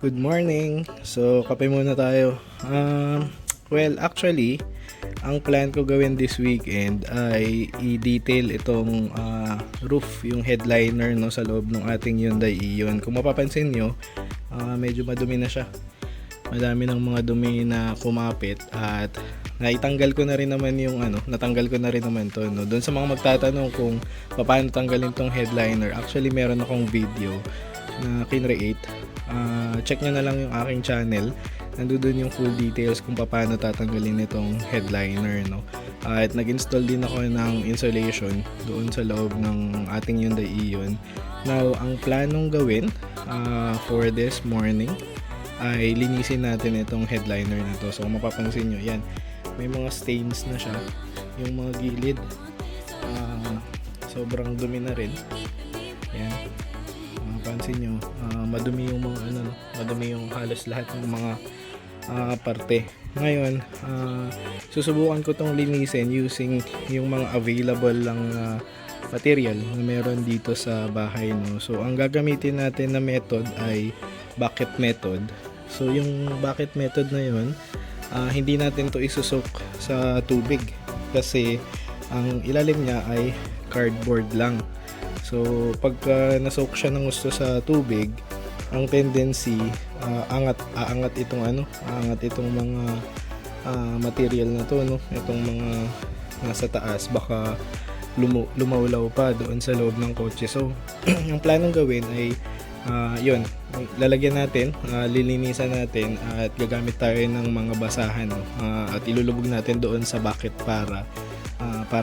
Good morning. So, kape muna tayo. Well, actually, ang plan ko gawin this weekend ay i-detail itong roof, yung headliner no, sa loob ng ating Hyundai Ion. Kung mapapansin nyo, medyo madumi na siya. Madami ng mga dumi na kumapit at naitanggal ko na rin naman yung natanggal ko na rin naman to no. Doon sa mga magtatanong kung paano tanggalin tong headliner, actually meron akong video na kinreate. Check nyo na lang yung aking channel. Nandoon yung full details kung paano tatanggalin itong headliner no. At nag-install din ako ng insulation doon sa loob ng ating Hyundai Ion. Now, ang planong gawin for this morning ay linisin natin itong headliner na to. So kung mapapansin nyo, yan, may mga stains na siya. Yung mga gilid sobrang dumi na rin. Yan, mapapansin nyo, madumi yung mga madumi yung halos lahat ng mga parte. Ngayon, susubukan ko tong linisin using yung mga available lang material na meron dito sa bahay no. So ang gagamitin natin na method ay bucket method. So yung bucket method na yun, hindi natin to isusok sa tubig kasi ang ilalim niya ay cardboard lang. So pagka nasok siya ng gusto sa tubig, ang tendency aangat itong mga material na to no, itong mga nasa taas baka lumawlaw pa doon sa loob ng kotse. So ang planong gawin ay yun, lalagyan natin, lilinisan natin at gagamit tayo ng mga basahan no? At ilulubog natin doon sa bucket para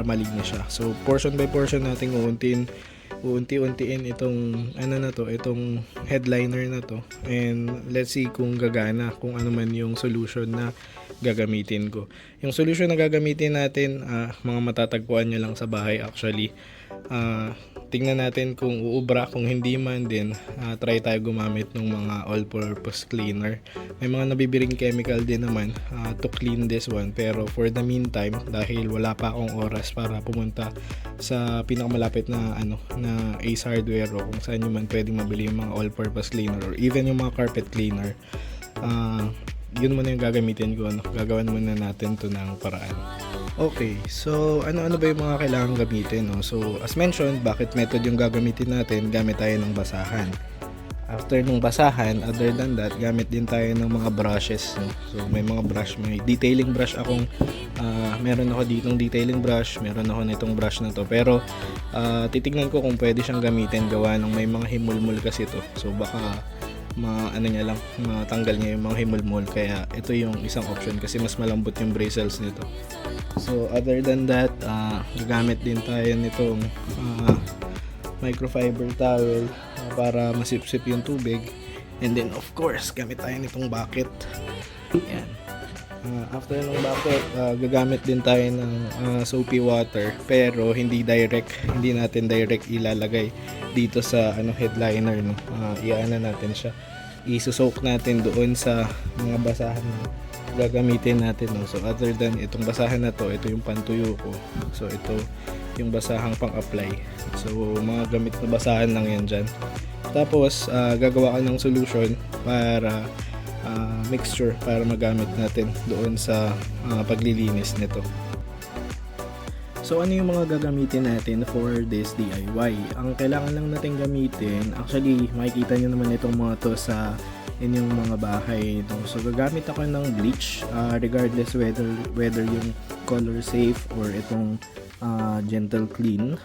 malinis siya. So portion by portion natin uunti-untiin itong itong headliner na to, and let's see kung gagana, kung ano man yung solution na gagamitin ko. Yung solution na gagamitin natin, mga matatagpuan nyo lang sa bahay actually. Tingnan natin kung uubra, kung hindi man din, try tayo gumamit ng mga all-purpose cleaner. May mga nabibiring chemical din naman to clean this one, pero for the meantime, dahil wala pa akong oras para pumunta sa pinakamalapit na na Ace Hardware o kung saan nyo man pwedeng mabili yung mga all-purpose cleaner or even yung mga carpet cleaner, yun muna yung gagamitin ko gagawan muna natin to ng paraan. Okay, so ano ba yung mga kailangan gamitin no? So as mentioned, bucket method yung gagamitin natin, gamit tayo ng basahan. After nung basahan, other than that, gamit din tayo ng mga brushes no? So may mga brush, may detailing brush akong meron ako ditong detailing brush, meron ako nitong brush na to, pero titignan ko kung pwede siyang gamitin, gawa ng may mga himulmul kasi to. So baka matanggal niya yung mga himulmul, kaya ito yung isang option kasi mas malambot yung bristles nito. So other than that, gagamit din tayo nitong microfiber towel para masipsip yung tubig, and then of course gamit tayo nitong bucket. Yan. After ng bucket, gagamit din tayo ng soapy water, pero hindi natin direct ilalagay dito sa headliner no. Natin siya, isusok natin doon sa mga basahan na gagamitin natin no. So other than itong basahan na to, ito yung pantuyo ko. So ito yung basahang pang-apply. So mga gamit na basahan lang yan dyan. Tapos gagawa ka ng solution para mixture para magamit natin doon sa paglilinis nito. So ano yung mga gagamitin natin for this DIY? Ang kailangan lang natin gamitin, actually makikita nyo naman itong mga to sa inyong mga bahay no? So gagamit ako ng bleach, regardless whether yung color safe or itong gentle clean,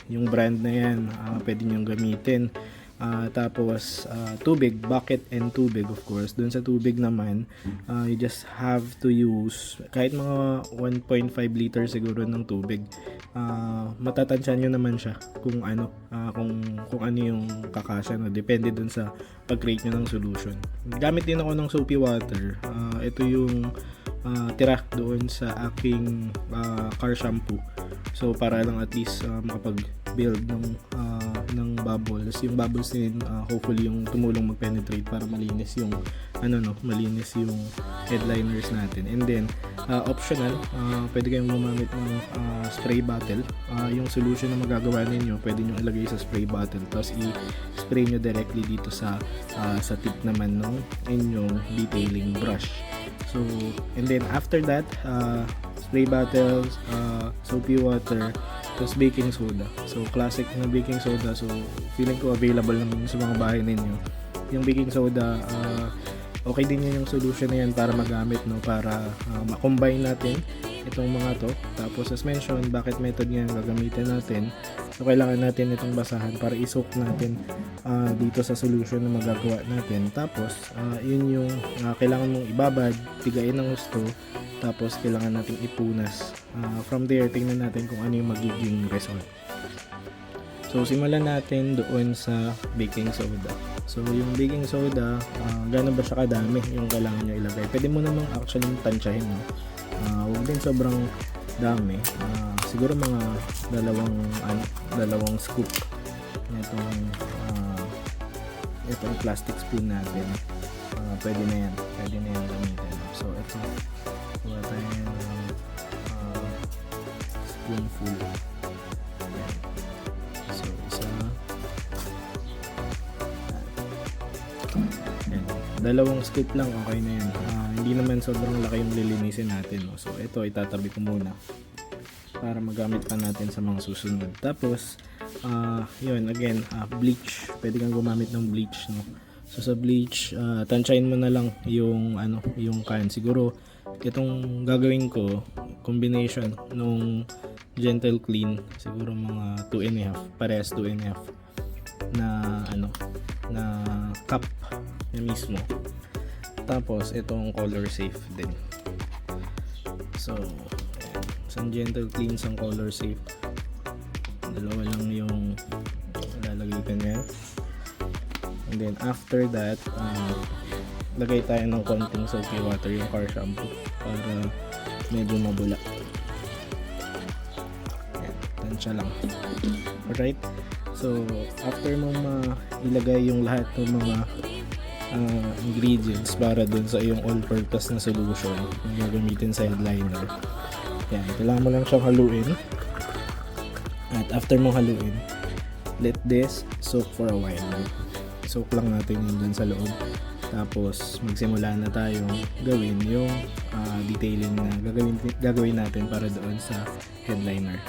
yung brand na yan, pwede nyo gamitin. Tapos tubig, bucket and tubig of course. Dun sa tubig naman, you just have to use kahit mga 1.5 liters siguro ng tubig. Matatansya nyo naman siya kung kung ano yung kakasya no? Depende dun sa pag-create nyo ng solution. Gamit din ako ng soapy water. Ito yung tira doon sa aking car shampoo. So para lang at least makapag-build ng bubbles. Yung bubbles din hopefully yung tumulong mag-penetrate para malinis yung malinis yung headliners natin. And then optional, pwede kayong gumamit ng spray bottle. Yung solution na magagawa ninyo, pwede nyo ilagay sa spray bottle tapos i-spray nyo directly dito sa tip naman ng inyong detailing brush. So, and then after that, spray bottles, soapy water, tapos baking soda. So, classic na baking soda. So, feeling ko available naman sa mga bahay ninyo. Yung baking soda, okay din yun yung solution na yan para magamit, no? Para ma-combine natin itong mga to. Tapos, as mentioned, bakit method nga gagamitin natin? So, kailangan natin itong basahan para i-soak natin dito sa solution na magagawa natin. Tapos, yun yung kailangan mong ibabad, tigain ng gusto, tapos kailangan nating ipunas. From there, tingnan natin kung ano yung magiging result. So, simulan natin doon sa baking soda. So, yung baking soda, gano'n ba siya kadami yung kailangan nyo ilagay? Pwede mo namang actually tansyahin, no? Huwag din sobrang dami. Siguro mga dalawang scoop itong plastic spoon natin. Pwede na yan gamitin. So, ito, kuha tayo ng spoonful. Yan. So, isa. Yan. Dalawang scoop lang, okay na yan. Hindi naman sobrang laki yung lilinisin natin, no? So, ito itatabi ko muna para magamit pa natin sa mga susunod. Tapos, yun, again, bleach. Pwede kang gumamit ng bleach, no? So, sa bleach, tansyahin mo na lang yung can. Siguro, itong gagawin ko, combination nung Gentle Clean, siguro mga 2.5, parehas 2.5 na cup na mismo. Tapos, itong Color Safe din. So, isang Gentle Clean, isang Color Safe. Dalawa lang yung lalagay ko niyan. And then after that, lagay tayo ng konting soapy water, yung car shampoo, para medyo mabula. Yan, tansya lang. Alright? So, after mo ilagay yung lahat ng mga ingredients para dun sa iyong all-purpose na solution na gagamitin sa headliner, yan, kailangan mo lang siyang haluin. At after mo haluin, let this soak for a while. Soak lang natin yun dun sa loob. Tapos magsimula na tayong gawin yung detailing na gagawin natin para doon sa headliner.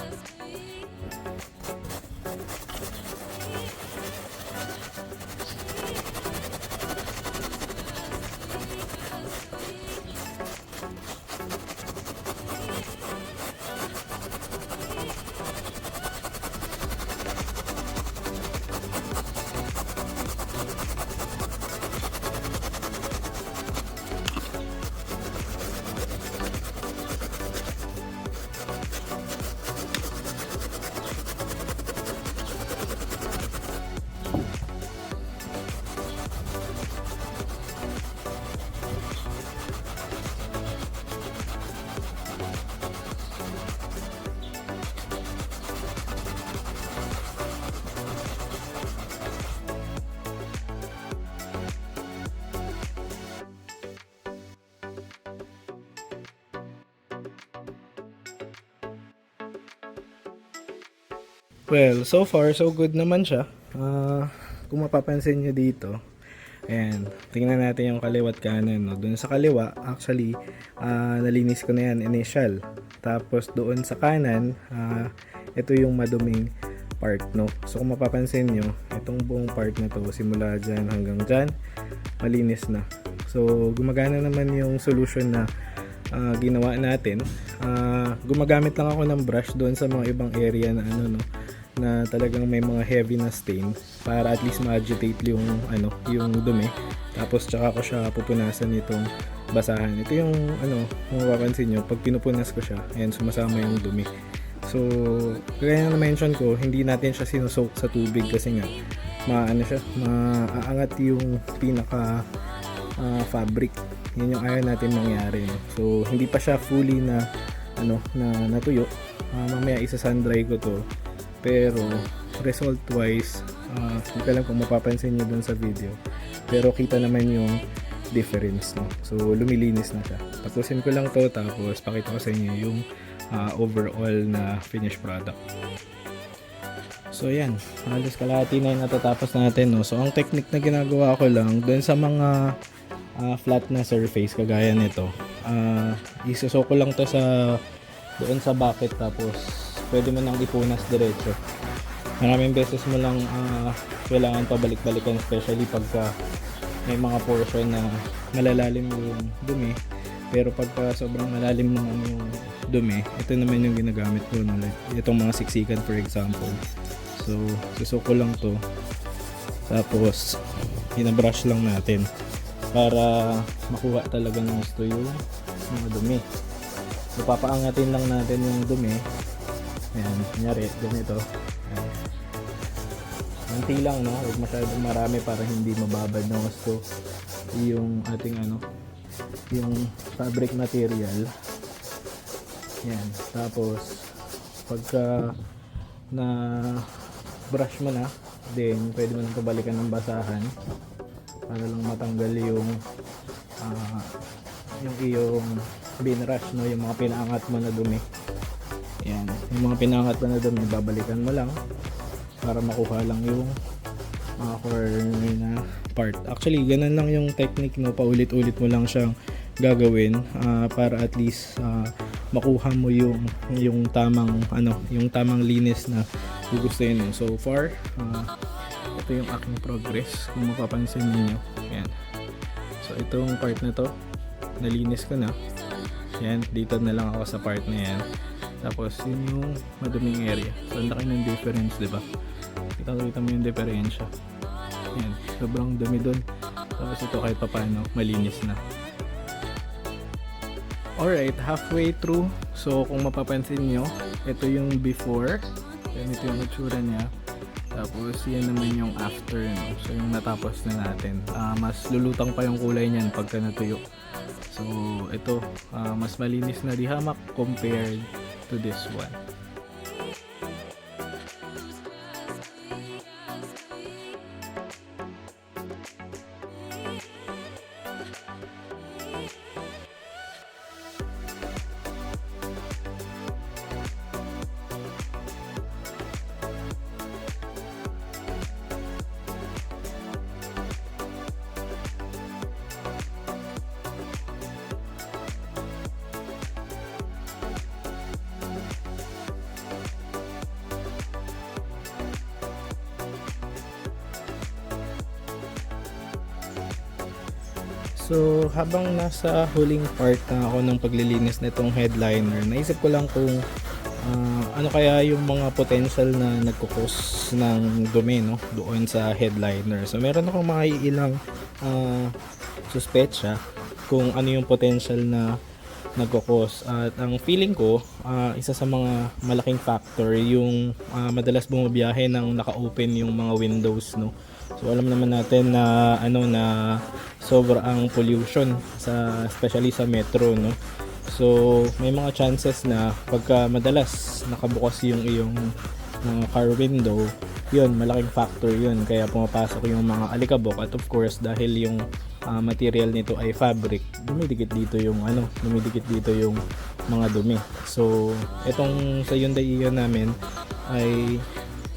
Well, so far, so good naman siya. Kung mapapansin nyo dito, ayan, tingnan natin yung kaliwat kanan, no? Doon sa kaliwa, actually, nalinis ko na yan, initial. Tapos doon sa kanan, ito yung maduming part, no? So kung mapapansin nyo, itong buong part na to, simula dyan hanggang dyan, malinis na. So gumagana naman yung solution na ginawa natin. Gumagamit lang ako ng brush doon sa mga ibang area na na talagang may mga heavy na stain para at least ma-agitate yung yung dumi. Tapos tsaka ko siya pupunasan itong basahan. Ito yung kung mapapansin nyo, pag pinupunas ko siya, ayan, sumasama yung dumi. So kaya na mention ko, hindi natin siya sinusoak sa tubig kasi nga maaangat yung pinaka fabric. Yun yung ayaw natin mangyari, no? So hindi pa siya fully na natuyo. Mamaya isa-sun dry ko to. Pero result wise, hindi ko alam kung mapapansin nyo dun sa video, pero kita naman yung difference, no? So lumilinis na siya. Tapusin ko lang to, tapos pakita ko sa inyo yung overall na finished product. So yan, halos kalahati na yung natatapos natin, no? So ang technique na ginagawa ko lang doon sa mga flat na surface kagaya nito, isusok ko lang to sa doon sa bucket, tapos pwede mo nang ipunas diretso. Maraming beses mo lang kailangan pabalik-balikan, especially pagka may mga portion na malalalim yung dumi. Pero pagka sobrang malalim naman yung dumi, ito naman yung ginagamit ko, no? Like, itong mga siksikan for example. So susok ko lang to, tapos binabrush lang natin para makuha talaga ng gusto yung mga dumi. So papaangatin lang natin yung dumi. Ayan, kunyari ganito. Ayan. Unti lang, no? Huwag masyadong marami para hindi mababad ng gusto yung ating yung fabric material. Ayan. Tapos pagka na brush mo na, then pwede mo nang pabalikan ng basahan para lang matanggal yung iyong binrush, no? Yung mga pinaangat mo na dumi. Yan, yung mga pinaangat mo na dumi, babalikan mo lang para makuha lang yung mga corner na part. Actually, ganun lang yung technique, no? Paulit-ulit mo lang siyang gagawin para at least makuha mo yung tamang yung tamang linis na gugustuhin mo. So far, ito yung aking progress kung mapapansin niyo. Yan. So itong part na to, nalinis ko na. Yan, dito na lang ako sa part na yan. Tapos yun yung maduming area. So ang laki ng difference, di ba? Kita mo yung diferensya. Yan, sobrang dumi dun. Tapos ito kahit papaano malinis na. Alright, halfway through. So kung mapapansin nyo, ito yung before. Yan, ito yung itsura niya. Tapos yan naman yung after, no? So yung natapos na natin. Mas lulutang pa yung kulay niyan pagka natuyo. So ito, mas malinis na di hamak compared to this one. So habang nasa huling part na ako ng paglilinis nitong headliner, naisip ko lang kung ano kaya yung mga potential na nagkukos ng dumi, no, doon sa headliner. So meron akong mga ilang suspetsya kung ano yung potential na nagkukos. At ang feeling ko, isa sa mga malaking factor yung madalas bumabiyahe ng naka-open yung mga windows, no. So alam naman natin na na sobrang pollution especially sa metro, no. So may mga chances na pagka madalas nakabukas yung iyong car window, yun, malaking factor yun kaya pumapasok yung mga alikabok. At of course, dahil yung material nito ay fabric, dumidikit dito yung mga dumi. So itong sa Hyundai Ion namin ay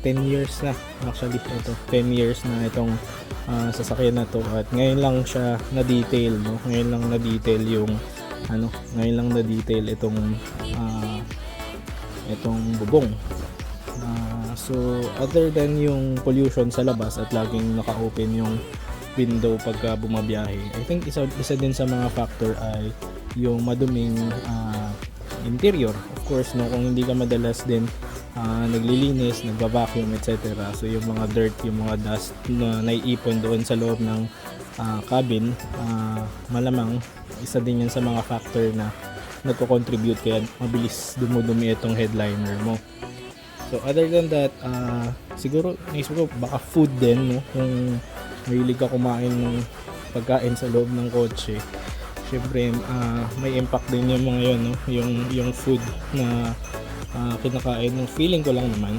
10 years na, actually ito 10 years na itong sasakyan na to, at ngayon lang siya na detail, no? Ngayon lang na detail itong bubong. So other than yung pollution sa labas at laging naka-open yung window pagka bumabiyahe, I think isa din sa mga factor ay yung maduming interior. Of course, no, kung hindi ka madalas din naglilinis, nagba-vacuum, etc. So yung mga dirt, yung mga dust na naiipon doon sa loob ng cabin, malamang isa din yan sa mga factor na nagko-contribute kaya mabilis dumudumi itong headliner mo. So other than that, siguro naisip ko baka food din, no? Kung mahilig ka kumain ng pagkain sa loob ng kotse, syempre may impact din yung mga yun, no? Yung food na kinakain, ng feeling ko lang naman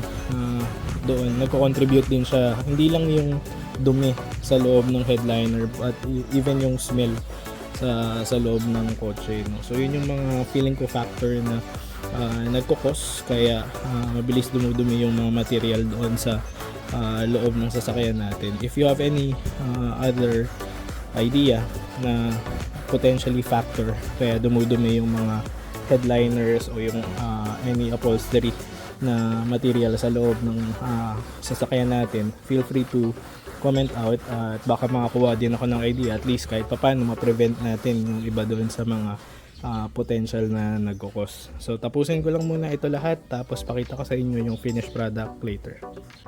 doon nagko-contribute din siya, hindi lang yung dumi sa loob ng headliner at even yung smell sa loob ng kotse, no? So yun yung mga feeling ko factor na nagkukos kaya mabilis dumudumi yung mga material doon sa loob ng sasakyan natin. If you have any other idea na potentially factor kaya dumudumi yung mga headliners o yung any upholstery na material sa loob ng sasakyan natin, feel free to comment out at baka makakuha din ako ng idea at least kahit paano ma-prevent natin yung iba doon sa mga potential na nagkukos. So tapusin ko lang muna ito lahat tapos pakita ko sa inyo yung finished product later.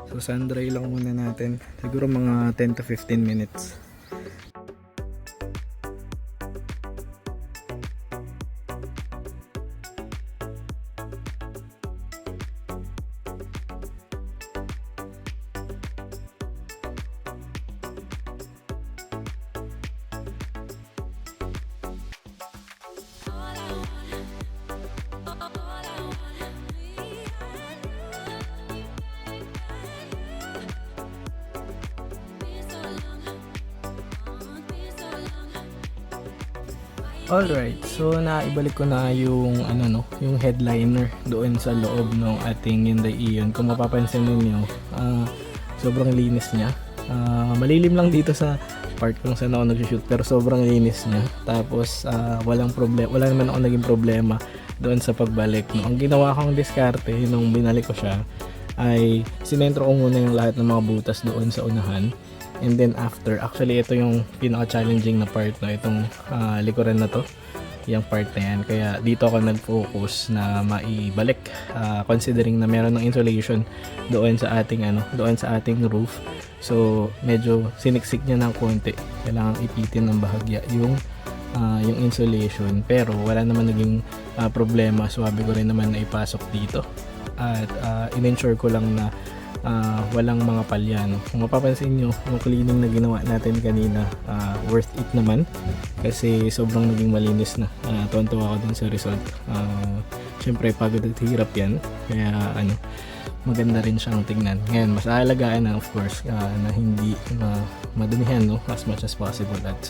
So sun dry lang muna natin, siguro mga 10 to 15 minutes. Alright, so naibalik ko na yung yung headliner doon sa loob ng ating Hyundai Ion. Kung mapapansin niyo, sobrang linis niya. Malilim lang dito sa part kung saan ako nag-shoot pero sobrang linis niya. Tapos wala naman ako naging problema doon sa pagbalik, no. Ang ginawa kong diskarte nung binalik ko siya ay sinentro ko muna yung lahat ng mga butas doon sa unahan. And then after, actually ito yung pinaka-challenging na part, no, itong likuran na to, yung part na yan. Kaya dito ako nag-focus na maibalik, considering na meron ng insulation doon sa ating doon sa ating roof. So medyo siniksik niya ng konti. Kailangan ipitin ng bahagya yung insulation, pero wala naman naging problema. Swabe ko rin naman na ipasok dito. At in-ensure ko lang na walang mga palya, no? Kung mapapansin nyo, yung cleaning na ginawa natin kanina, worth it naman kasi sobrang naging malinis na. Tuwan-tuwa ako dun sa result. Syempre pagod at hirap yan, kaya maganda rin siyang tingnan. Ngayon, mas aalagaan na of course na hindi madumihan, no, as much as possible at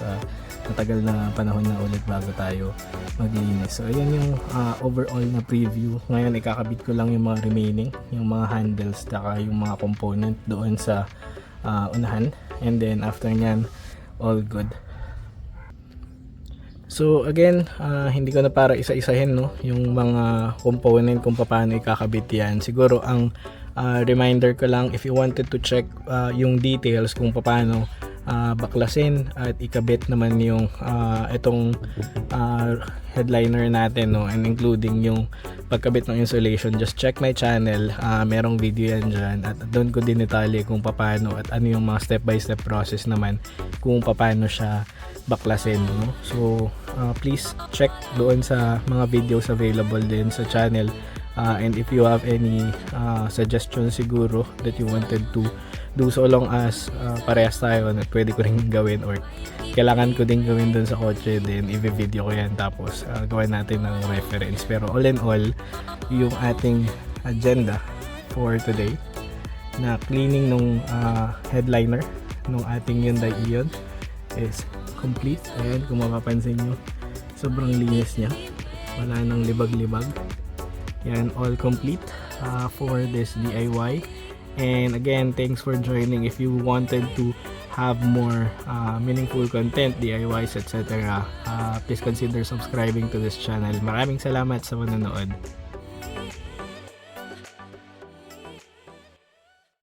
matagal na panahon na ulit bago tayo maglinis. So ayan yung overall na preview. Ngayon ikakabit ko lang yung mga remaining, yung mga handles saka yung mga component doon sa unahan, and then after nyan all good. So again, hindi ko na para isa-isahin, no, yung mga component kung paano ikakabit yan. Siguro ang reminder ko lang, if you wanted to check yung details kung paano baklasin at ikabit naman yung itong headliner natin, no, and including yung pagkabit ng insulation, just check my channel. Merong video yan dyan at doon ko din detalye kung paano at ano yung mga step by step process naman kung paano siya baklasin, no? So please check doon sa mga videos available din sa channel, and if you have any suggestions siguro that you wanted to do, so long as parehas tayo na pwede ko rin gawin or kailangan ko din gawin dun sa kotse, then i-video ko yan tapos gawin natin ng reference. Pero all in all, yung ating agenda for today na cleaning nung headliner nung ating Hyundai Ion is complete. Ayan, kung mapapansin nyo, sobrang linis niya, wala nang libag-libag. Yan, all complete for this DIY. And again, thanks for joining. If you wanted to have more meaningful content, DIYs, etc., please consider subscribing to this channel. Maraming salamat sa panonood.